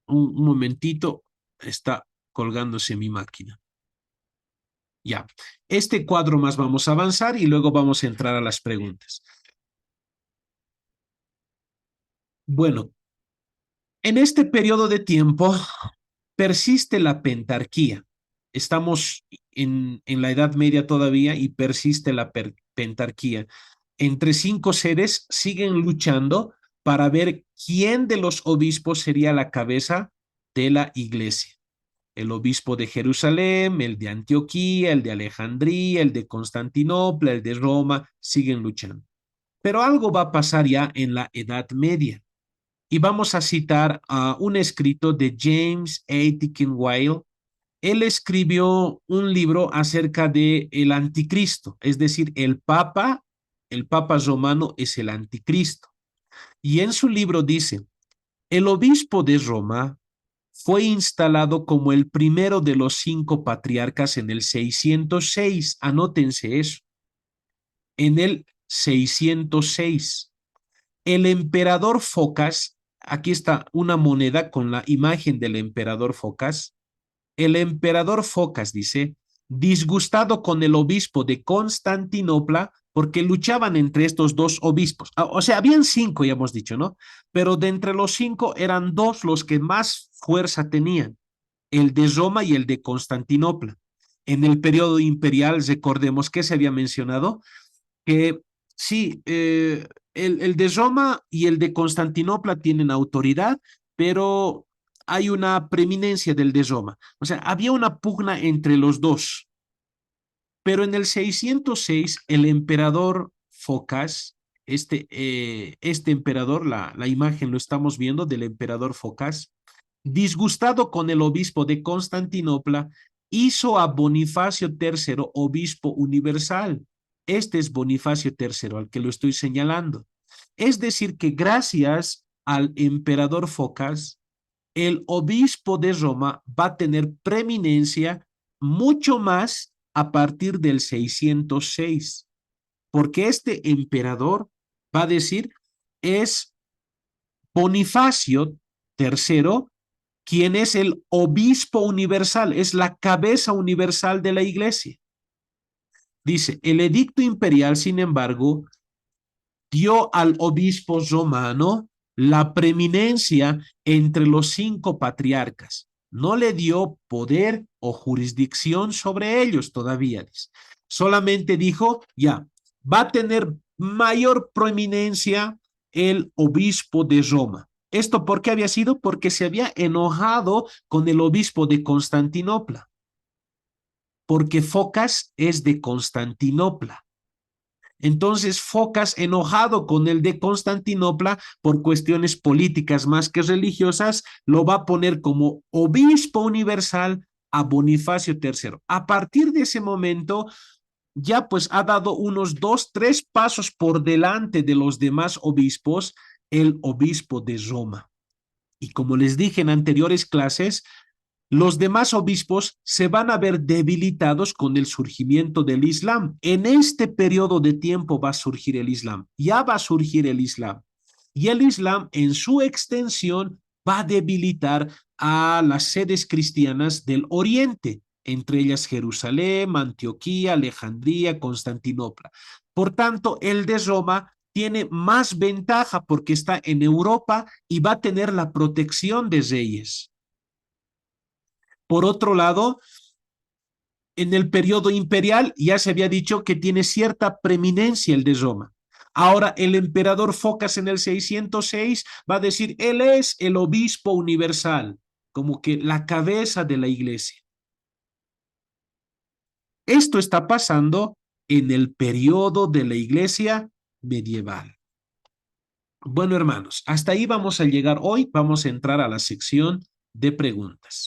Un momentito, está colgándose mi máquina. Ya. Este cuadro más vamos a avanzar y luego vamos a entrar a las preguntas. Bueno, en este periodo de tiempo persiste la pentarquía. Estamos en la Edad Media todavía y persiste la pentarquía. Entre cinco sedes siguen luchando para ver quién de los obispos sería la cabeza de la iglesia. El obispo de Jerusalén, el de Antioquía, el de Alejandría, el de Constantinopla, el de Roma, siguen luchando. Pero algo va a pasar ya en la Edad Media. Y vamos a citar a un escrito de James A. Dickenwile. Él escribió un libro acerca de el anticristo, es decir, el papa romano es el anticristo. Y en su libro dice, el obispo de Roma fue instalado como el primero de los 5 patriarcas en el 606. Anótense eso. En el 606. El emperador Focas, aquí está una moneda con la imagen del emperador Focas. El emperador Focas dice, disgustado con el obispo de Constantinopla, porque luchaban entre estos dos obispos. O sea, habían 5, ya hemos dicho, ¿no? Pero de entre los 5 eran 2 los que más fuerza tenían, el de Roma y el de Constantinopla. En el periodo imperial, recordemos que se había mencionado que sí, el de Roma y el de Constantinopla tienen autoridad, pero hay una preeminencia del de Roma. O sea, había una pugna entre los dos. Pero en el 606, el emperador Focas, este emperador, la imagen lo estamos viendo del emperador Focas, disgustado con el obispo de Constantinopla, hizo a Bonifacio III obispo universal. Este es Bonifacio III, al que lo estoy señalando. Es decir, que gracias al emperador Focas, el obispo de Roma va a tener preeminencia mucho más a partir del 606, porque este emperador va a decir es Bonifacio III quien es el obispo universal, es la cabeza universal de la iglesia. Dice, el edicto imperial, sin embargo, dio al obispo romano la preeminencia entre los 5 patriarcas. No le dio poder o jurisdicción sobre ellos todavía. Dice. Solamente dijo, ya, va a tener mayor proeminencia el obispo de Roma. ¿Esto por qué había sido? Porque se había enojado con el obispo de Constantinopla, porque Focas es de Constantinopla. Entonces Focas, enojado con el de Constantinopla por cuestiones políticas más que religiosas, lo va a poner como obispo universal a Bonifacio III. A partir de ese momento, ya pues ha dado unos 2, 3 pasos por delante de los demás obispos, el obispo de Roma. Y como les dije en anteriores clases, los demás obispos se van a ver debilitados con el surgimiento del Islam. En este periodo de tiempo va a surgir el Islam, ya va a surgir el Islam. Y el Islam en su extensión va a debilitar a las sedes cristianas del Oriente, entre ellas Jerusalén, Antioquía, Alejandría, Constantinopla. Por tanto, el de Roma tiene más ventaja porque está en Europa y va a tener la protección de reyes. Por otro lado, en el periodo imperial ya se había dicho que tiene cierta preeminencia el de Roma. Ahora el emperador Focas en el 606 va a decir, él es el obispo universal, como que la cabeza de la iglesia. Esto está pasando en el periodo de la iglesia medieval. Bueno, hermanos, hasta ahí vamos a llegar hoy. Vamos a entrar a la sección de preguntas.